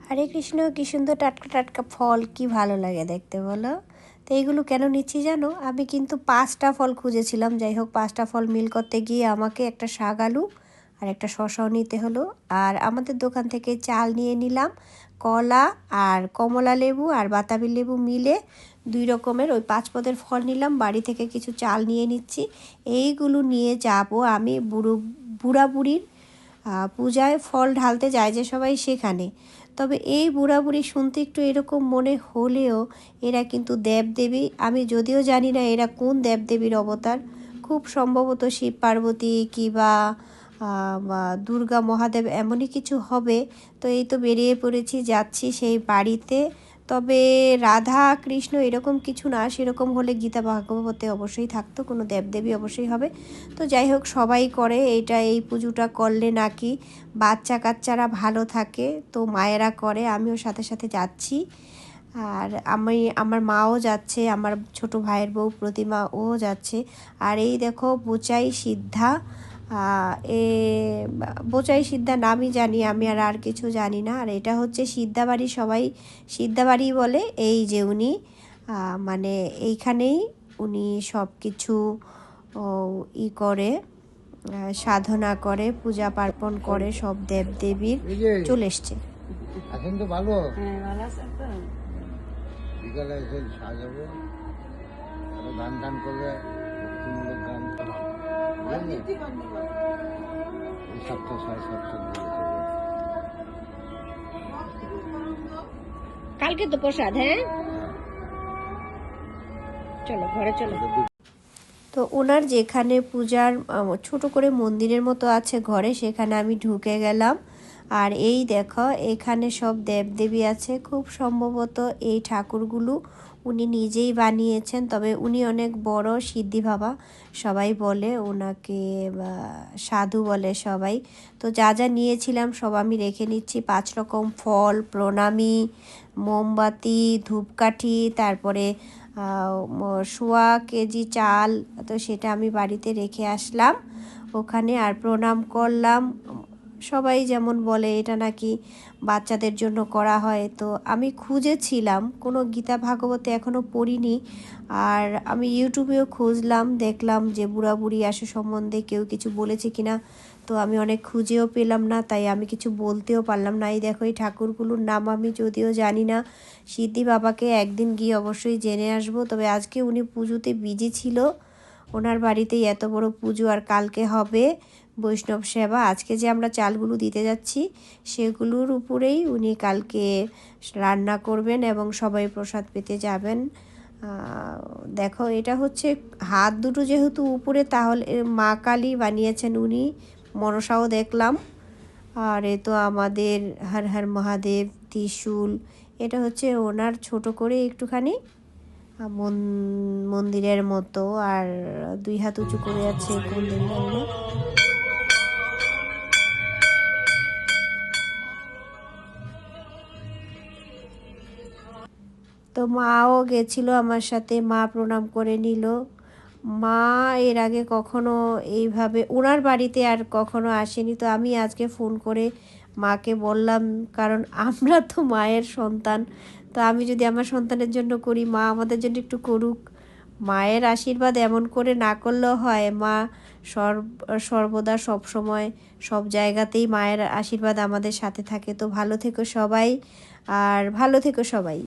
হরে কৃষ্ণ, কি সুন্দর টাটকা টাটকা ফল, কি ভালো লাগে দেখতে বলো। তো এইগুলো কেন নিচ্ছি জানো? আমি কিন্তু 5টা ফল খুঁজেছিলাম, যাই হোক 5টা ফল মিল করতে গিয়ে আমাকে একটা শাক আলু আর একটা শসাও নিতে হলো। আর আমাদের দোকান থেকে চাল নিয়ে নিলাম, কলা আর কমলা লেবু আর বাতাবি লেবু মিলে 2 রকমের ওই 5 পদের ফল নিলাম। বাড়ি থেকে কিছু চাল নিয়ে নিচ্ছি। এইগুলো নিয়ে যাব আমি বুড়া বুড়ির পূজায় ফল ঢালতে যায় যে সবাই, সেখানে। তবে এই বুড়াবুড়ি শুনতে একটু এরকম মনে হলেও এরা কিন্তু দেবদেবী। আমি যদিও জানি না এরা কোন দেবদেবীর অবতার, খুব সম্ভবত শিব পার্বতী কিংবা বা দুর্গা মহাদেব এমনই কিছু হবে। তো এই তো বেরিয়ে পড়েছি, যাচ্ছি সেই বাড়িতে। তবে রাধা কৃষ্ণ এরকম কিছু না, সেরকম হলে গীতা ভাগবতে অবশ্যই থাকতো, কোনো দেবদেবী অবশ্যই হবে। তো যাই হোক, সবাই করে এইটা, এই পুজোটা করলে নাকি বাচ্চা কাচ্চারা ভালো থাকে, তো মায়েরা করে, আমিও সাথে সাথে যাচ্ছি। আর আমার মাও যাচ্ছে, আমার ছোট ভাইয়ের বউ প্রতিমা ও যাচ্ছে। আর এই দেখো বোচাই সিদ্ধা, এ বোচাই সিদ্ধা নামই জানি আমি, আর কিছু জানি না। আর এটা হচ্ছে সিদ্ধাবাড়ি, সবাই সিদ্ধাবাড়ি বলে। এই যে উনি মানে এইখানেই উনি সব কিছু করে, সাধনা করে, পূজা পার্বণ করে, সব দেবদেবীর চলে এসছে। এখন তো ভালো, হ্যাঁ ভালো আছে তো। বিকালে এসে সাজাবো, গান টান করবে, ভক্তিমূলক গান। এই 7টা 7:30 কালকে তো প্রসাদ, হ্যাঁ চলো ঘরে চলো। তো ওনার যেখানে পূজার ছোট করে মন্দিরের মতো আছে ঘরে, সেখানে আমি ঢুকে গেলাম। আর এই দেখো এখানে সব দেবদেবী আছে, খুব সম্ভবত এই ঠাকুরগুলো উনি নিজেই বানিয়েছেন। তবে উনি অনেক বড় সিদ্ধি বাবা, সবাই বলে ওনাকে, সাধু বলে সবাই। তো যা যা নিয়েছিলাম সব আমি রেখে নিচ্ছি, 5 রকম ফল, প্রণামী, মোমবাতি, ধূপকাঠি, তারপরে 1.25 কেজি চাল, তো সেটা আমি বাড়িতে রেখে আসলাম ওখানে। আর প্রণাম করলাম। সবাই যেমন বলে এটা নাকি বাচ্চাদের জন্য করা হয়, তো আমি খুঁজেছিলাম, কোনো গীতা ভাগবতে এখনও পড়িনি। আর আমি ইউটিউবেও খুঁজলাম, দেখলাম যে বুড়া বুড়ি আসে সম্বন্ধে কেউ কিছু বলেছে কিনা, তো আমি অনেক খুঁজেও পেলাম না, তাই আমি কিছু বলতেও পারলাম না। এই দেখো এই ঠাকুরগুলোর নাম আমি যদিও জানি না, সিদ্ধি বাবাকে একদিন গিয়ে অবশ্যই জেনে আসবো। তবে আজকে উনি পুজোতে বিজি ছিল, ওনার বাড়িতেই এত বড় পুজো, আর কালকে হবে বৈষ্ণব সেবা। আজকে যে আমরা চালগুলো দিতে যাচ্ছি সেগুলোর উপরেই উনি কালকে রান্না করবেন এবং সবাই প্রসাদ পেতে যাবেন। দেখো এটা হচ্ছে হাত দুটো যেহেতু উপরে, তাহলে মা কালী বানিয়েছেন উনি, মনসাও দেখলাম। আর এ তো আমাদের হর হর মহাদেব ত্রিশূল, এটা হচ্ছে ওনার ছোট করে একটুখানি মন্দিরের মতো। আর 2 হাত উঁচু করে আছে, কোন দিন জানি না। তো মাও গেছিল আমার সাথে, মা প্রণাম করে নিল। মা এর আগে কখনো এইভাবে ওনার বাড়িতে আর কখনো আসেনি, তো আমি আজকে ফোন করে মাকে বললাম, কারণ আমরা তো মায়ের সন্তান, তো আমি যদি আমার সন্তানের জন্য করি, মা আমাদের জন্য একটু করুক। মায়ের আশীর্বাদ এমন করে না করলেও হয়, মা সর্বদা সব সময় সব জায়গাতেই মায়ের আশীর্বাদ আমাদের সাথে থাকে। তো ভালো থেকো সবাই, আর ভালো থেকো সবাই।